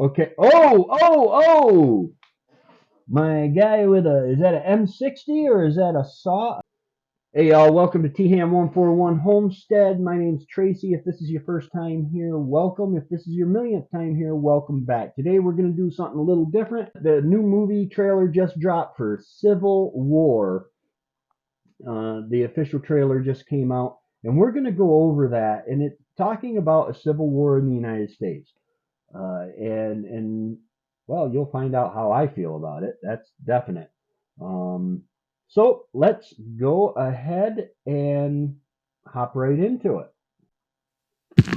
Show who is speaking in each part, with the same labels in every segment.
Speaker 1: Okay. Oh! My guy with is that an M60 or is that a saw? Hey y'all, welcome to T-Ham 141 Homestead. My name's Tracy. If this is your first time here, welcome. If this is your millionth time here, welcome back. Today we're going to do something a little different. The new movie trailer just dropped for Civil War. The official trailer just came out, and we're going to go over that. And it's talking about a civil war in the United States. And well, you'll find out how I feel about it. That's definite. So let's go ahead and hop right into it.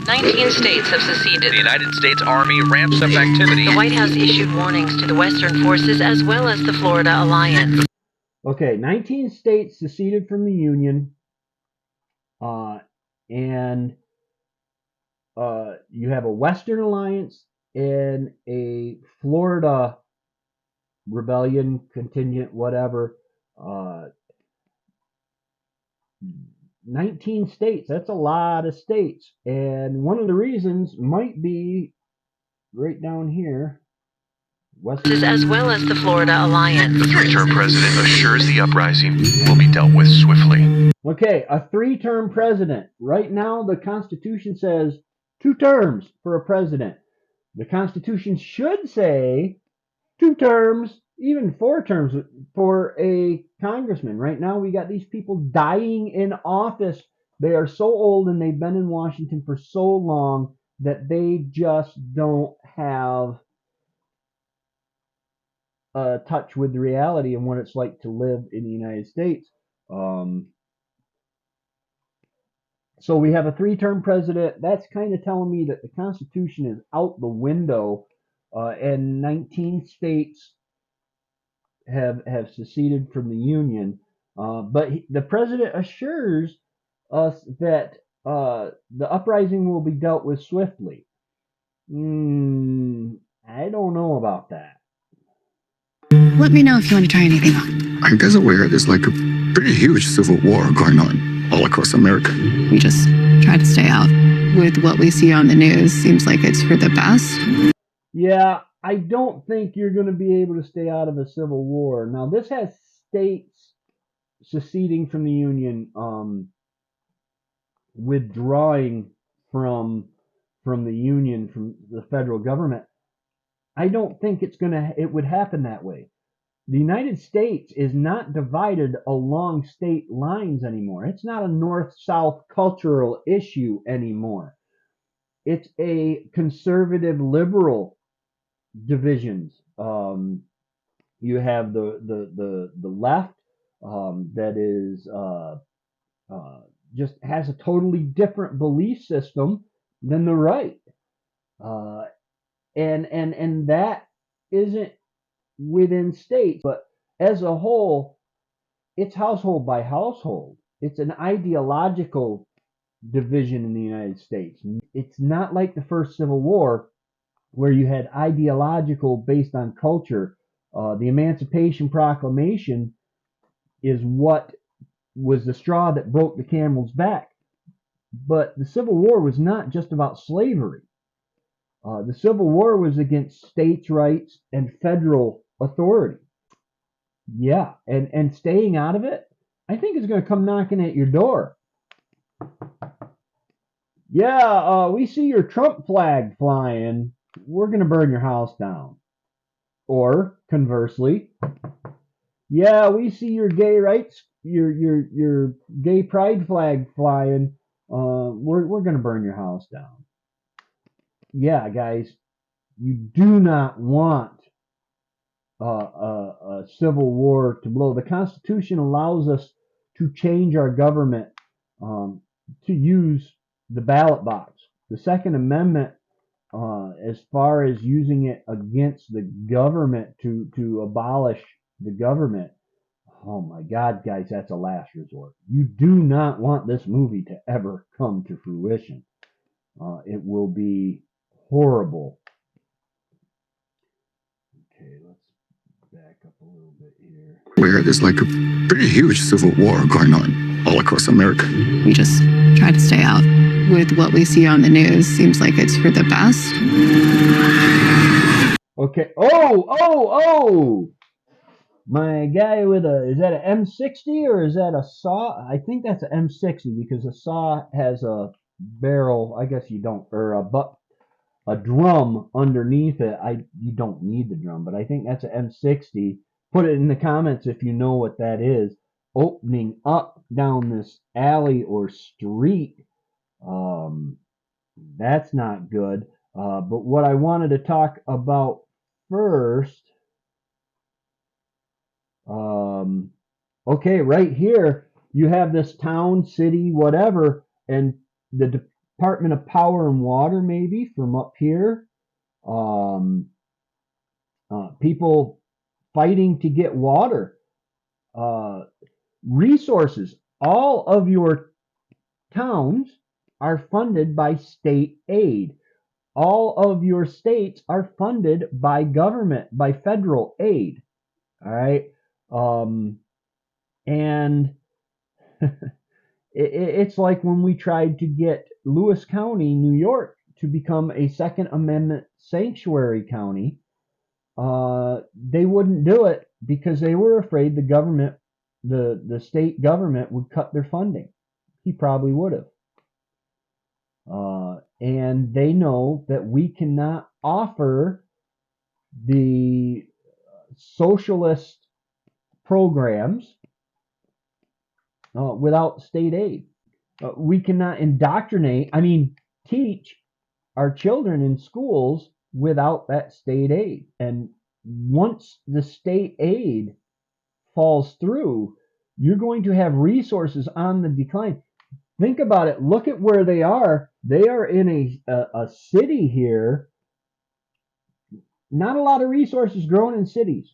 Speaker 2: 19 states have seceded.
Speaker 3: The United States Army ramps up activity.
Speaker 2: The White House issued warnings to the Western forces as well as the Florida Alliance.
Speaker 1: Okay, 19 states seceded from the Union, and you have a Western Alliance and a Florida rebellion contingent, whatever. 19 states, that's a lot of states. And one of the reasons might be right down here.
Speaker 2: As well as the Florida Alliance.
Speaker 3: The three-term president assures the uprising will be dealt with swiftly.
Speaker 1: Okay, a three-term president. Right now, the Constitution says 2 terms for a president. The Constitution should say 2 terms, even 4 terms for a congressman. Right now, we got these people dying in office. They are so old and they've been in Washington for so long that they just don't have touch with the reality and what it's like to live in the United States. So we have a 3-term president. That's kind of telling me that the Constitution is out the window, and 19 states have seceded from the Union. But the president assures us that the uprising will be dealt with swiftly. I don't know about that.
Speaker 4: Let me know if you want to try anything on.
Speaker 5: I guess aware there's like a pretty huge civil war going on all across America.
Speaker 4: We just try to stay out. With what we see on the news, seems like it's for the best.
Speaker 1: Yeah, I don't think you're going to be able to stay out of a civil war. Now, this has states seceding from the Union, withdrawing from the Union, from the federal government. I don't think it would happen that way. The United States is not divided along state lines anymore. It's not a north-south cultural issue anymore. It's a conservative liberal divisions. You have the left that is just has a totally different belief system than the right, and that isn't within states, but as a whole, it's household by household. It's an ideological division in the United States. It's not like the first Civil War where you had ideological based on culture. The Emancipation Proclamation is what was the straw that broke the camel's back. But the Civil War was not just about slavery. The Civil War was against states' rights and federal authority. Yeah, and staying out of it, I think is going to come knocking at your door. Yeah, we see your Trump flag flying. We're going to burn your house down. Or conversely, yeah, we see your gay rights, your gay pride flag flying. We're going to burn your house down. Yeah, guys, you do not want a civil war to blow. The Constitution allows us to change our government, to use the ballot box. The Second Amendment, as far as using it against the government to abolish the government, oh my God, guys, that's a last resort. You do not want this movie to ever come to fruition. It will be horrible. Okay, let's back up a little bit here.
Speaker 5: Where there's like a pretty huge civil war going on all across America.
Speaker 4: We just try to stay out. With what we see on the news, seems like it's for the best.
Speaker 1: Okay. Oh! My guy with is that an M60 or is that a saw? I think that's an M60 because a saw has a barrel. I guess you don't, or a drum underneath it. You don't need the drum, but I think that's an M60. Put it in the comments if you know what that is. Opening up down this alley or street. Um, that's not good. But what I wanted to talk about first. Um, okay, right here you have this town, city, whatever, and the Department of Power and Water maybe from up here. Um, people fighting to get water, uh, resources. All of your towns are funded by state aid. All of your states are funded by government, by federal aid. All right. Um, and it's like when we tried to get Lewis County, New York, to become a Second Amendment sanctuary county. They wouldn't do it because they were afraid the government, the state government, would cut their funding. He probably would have. And they know that we cannot offer the socialist programs without state aid. We cannot indoctrinate, teach our children in schools without that state aid. And once the state aid falls through, you're going to have resources on the decline. Think about it. Look at where they are. They are in a city here. Not a lot of resources grown in cities.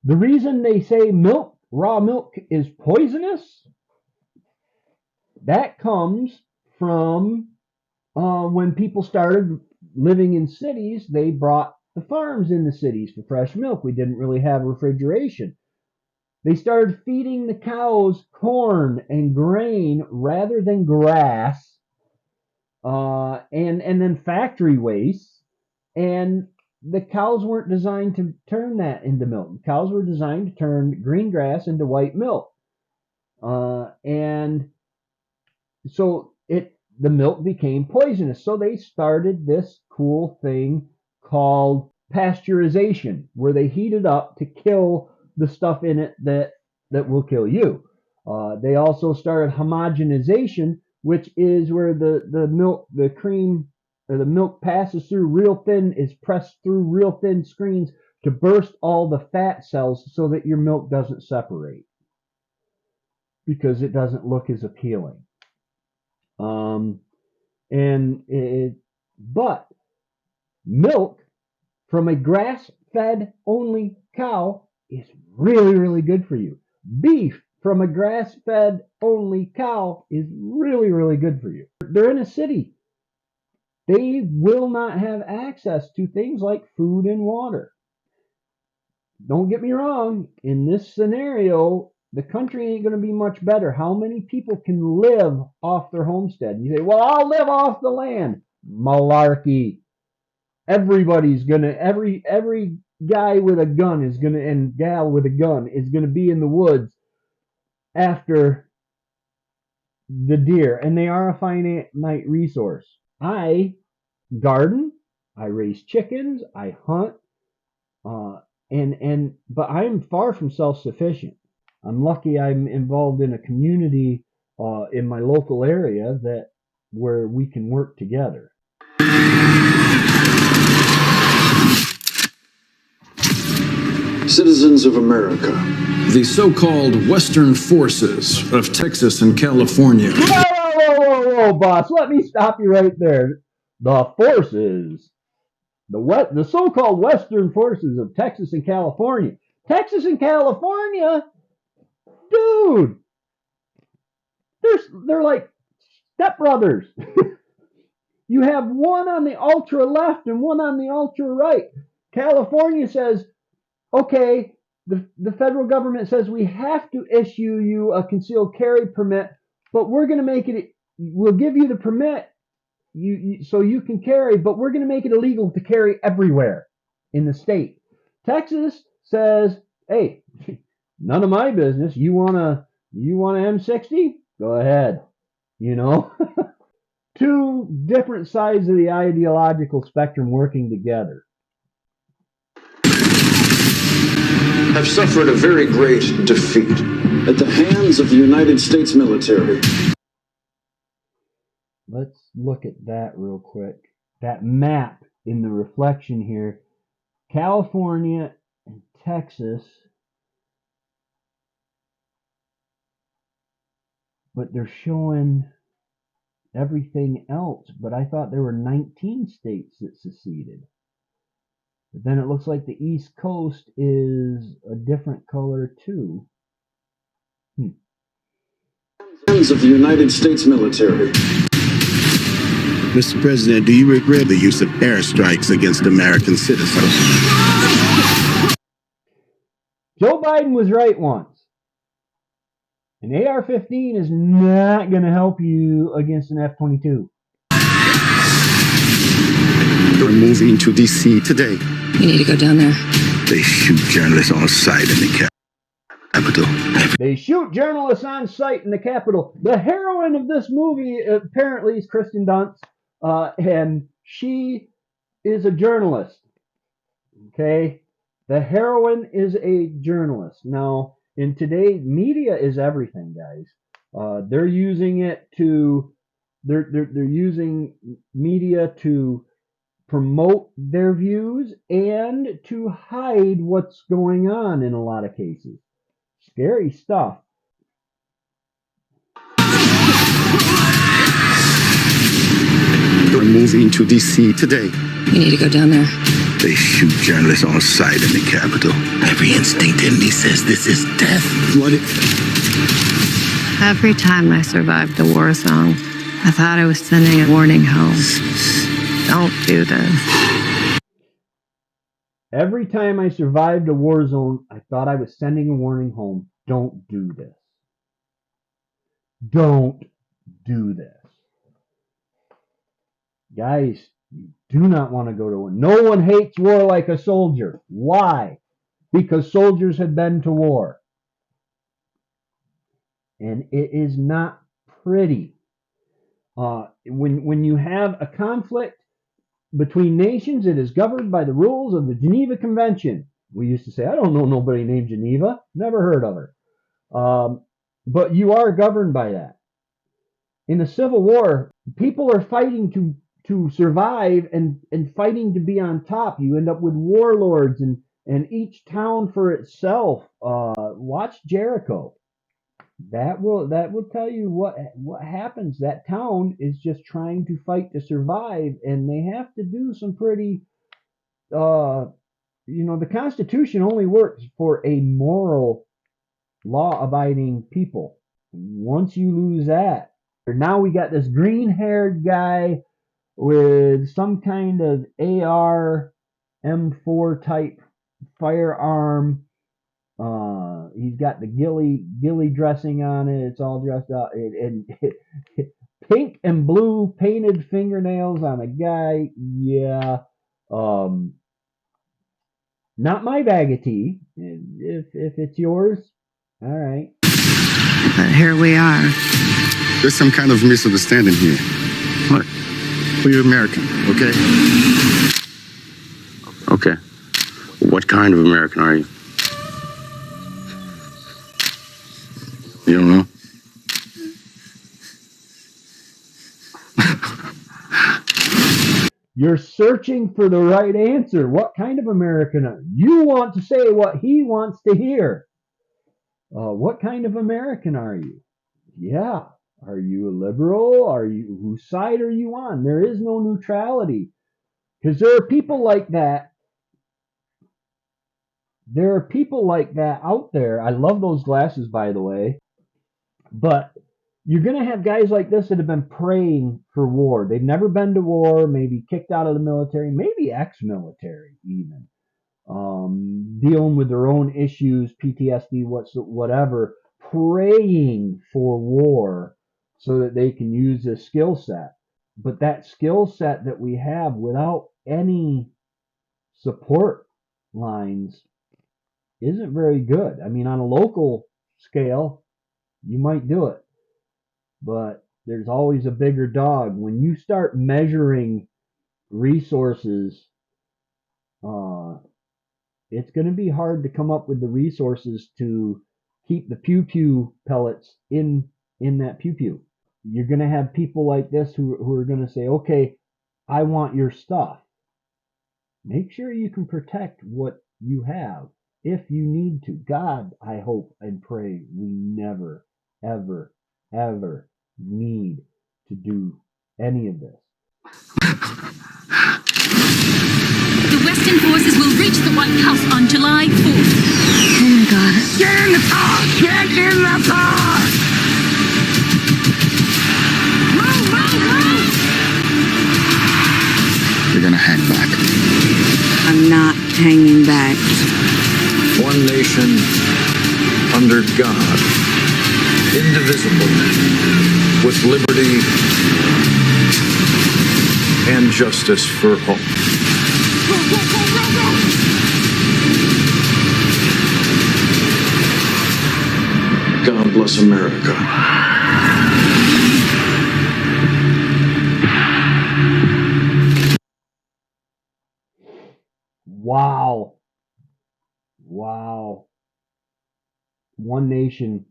Speaker 1: The reason they say raw milk is poisonous, that comes from when people started living in cities, they brought the farms in the cities for fresh milk. We didn't really have refrigeration. They started feeding the cows corn and grain rather than grass, and then factory waste. And the cows weren't designed to turn that into milk. Cows were designed to turn green grass into white milk, and so the milk became poisonous. So they started this cool thing called pasteurization, where they heat it up to kill the stuff in it that will kill you. They also started homogenization, which is where the milk, the cream, or the milk passes through real thin, is pressed through real thin screens to burst all the fat cells so that your milk doesn't separate because it doesn't look as appealing. But milk from a grass-fed only cow is really, really good for you. Beef from a grass-fed only cow is really, really good for you. They're in a city. They will not have access to things like food and water. Don't get me wrong, in this scenario, the country ain't going to be much better. How many people can live off their homestead? You say, well, I'll live off the land. Malarkey. Everybody's going to, every guy with a gun is going to, and gal with a gun is going to be in the woods after the deer. And they are a finite resource. I garden. I raise chickens. I hunt. But I'm far from self-sufficient. I'm lucky I'm involved in a community in my local area where we can work together.
Speaker 6: Citizens of America, the so-called Western forces of Texas and California.
Speaker 1: Whoa, boss! Let me stop you right there. The forces. The so-called Western forces of Texas and California. Texas and California, dude, they're like stepbrothers. You have one on the ultra left and one on the ultra right. California says, okay, the federal government says we have to issue you a concealed carry permit, but we're going to make it. We'll give you the permit so you can carry, but we're going to make it illegal to carry everywhere. in the state. Texas says, hey, none of my business. You want a M60? Go ahead. You know, two different sides of the ideological spectrum working together.
Speaker 6: Have suffered a very great defeat at the hands of the United States military.
Speaker 1: Let's look at that real quick. That map in the reflection here. California and Texas. But they're showing everything else. But I thought there were 19 states that seceded. But then it looks like the East Coast is a different color too.
Speaker 6: Hands of the United States military.
Speaker 5: Mr. President, do you regret the use of airstrikes against American citizens?
Speaker 1: Joe Biden was right once. An AR-15 is not going to help you against an F-22.
Speaker 5: They're moving to D.C. today.
Speaker 4: You need to go down there.
Speaker 5: They shoot journalists on sight in the Capitol.
Speaker 1: They shoot journalists on sight in the Capitol. The heroine of this movie apparently is Kristen Dunst, and she is a journalist. Okay? The heroine is a journalist. Now, in today's media is everything, guys. They're using it to they're using media to promote their views and to hide what's going on in a lot of cases. Scary stuff.
Speaker 5: They're moving to D.C. today.
Speaker 4: You need to go down there.
Speaker 5: They shoot journalists on sight in the Capitol. Every instinct in me says this is death.
Speaker 4: Every time I survived a war zone, I thought I was sending a warning home. Don't do this.
Speaker 1: Every time I survived a war zone, I thought I was sending a warning home. Don't do this. Don't do this. Guys, you do not want to go to war. No one hates war like a soldier. Why? Because soldiers have been to war. And it is not pretty. When you have a conflict between nations, it is governed by the rules of the Geneva Convention. We used to say, I don't know nobody named Geneva. Never heard of her. But you are governed by that. In the Civil War, people are fighting to survive and fighting to be on top. You end up with warlords and each town for itself. Watch Jericho. That will tell you what happens. That town is just trying to fight to survive, and they have to do some pretty the Constitution only works for a moral, law-abiding people. Once you lose that, now we got this green-haired guy with some kind of AR M4 type firearm. He's got the ghillie dressing on it. It's all dressed up and pink and blue painted fingernails on a guy. Yeah. Not my bag of tea. If it's yours, all right.
Speaker 4: But here we are.
Speaker 5: There's some kind of misunderstanding here. Look, we're American, okay?
Speaker 7: Okay. What kind of American are you?
Speaker 5: You don't know?
Speaker 1: You're searching for the right answer. What kind of American are you? You want to say what he wants to hear. What kind of American are you? Yeah. Are you a liberal? Whose side are you on? There is no neutrality. Because there are people like that. There are people like that out there. I love those glasses, by the way. But you're going to have guys like this that have been praying for war. They've never been to war, maybe kicked out of the military, maybe ex-military even. Dealing with their own issues, PTSD, whatever, praying for war so that they can use this skill set. But that skill set that we have without any support lines isn't very good. I mean, on a local scale, you might do it, but there's always a bigger dog. When you start measuring resources, uh, it's going to be hard to come up with the resources to keep the pew pew pellets in that pew pew. You're going to have people like this who are going to say, okay, I want your stuff. Make sure you can protect what you have if you need to. God, I hope and pray we never, ever, ever need to do any of this.
Speaker 8: The Western forces will reach the White House on July 4th.
Speaker 4: Oh my God.
Speaker 5: Get in the car! Get in the car!
Speaker 8: Move, move, move!
Speaker 5: You're gonna hang back.
Speaker 4: I'm not hanging back.
Speaker 6: One nation under God, indivisible, with liberty and justice for all.
Speaker 8: Go, go, go, go, go!
Speaker 6: God bless America.
Speaker 1: Wow. Wow. One nation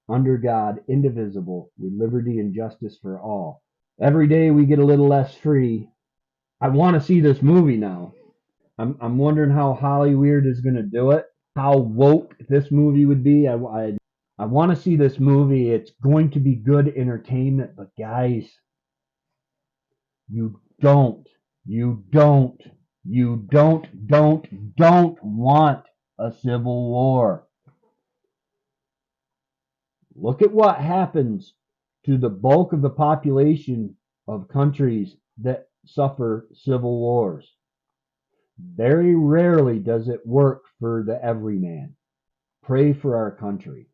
Speaker 1: under God, indivisible, with liberty and justice for all. Every day we get a little less free. I want to see this movie now. I'm wondering how Hollywood is going to do it, how woke this movie would be. I want to see this movie. It's going to be good entertainment, but guys, you don't want a civil war. Look at what happens to the bulk of the population of countries that suffer civil wars. Very rarely does it work for the everyman. Pray for our country.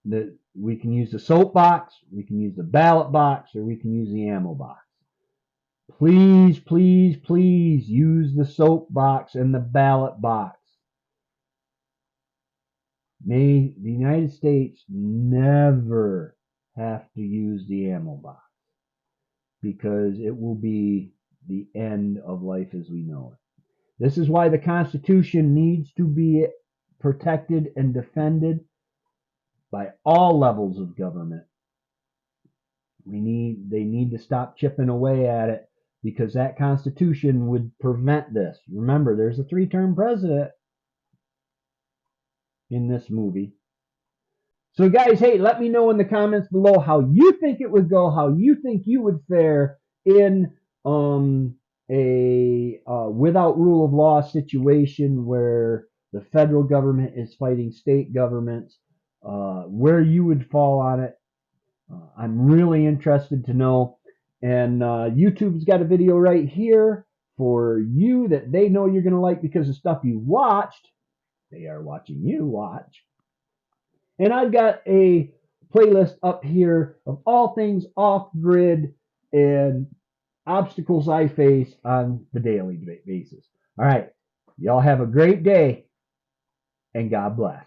Speaker 1: That we can use the soapbox, we can use the ballot box, or we can use the ammo box. Please, please, please use the soapbox and the ballot box. May the United States never have to use the ammo box, because it will be the end of life as we know it. This is why the Constitution needs to be protected and defended by all levels of government. They need to stop chipping away at it, because that Constitution would prevent this. Remember, there's a 3-term president in this movie. So guys, hey, let me know in the comments below how you think it would go, how you think you would fare in a without rule of law situation where the federal government is fighting state governments, where you would fall on it. I'm really interested to know. And YouTube's got a video right here for you that they know you're going to like because of stuff you watched. They are watching you watch. And I've got a playlist up here of all things off-grid and obstacles I face on the daily basis. All right. Y'all have a great day, and God bless.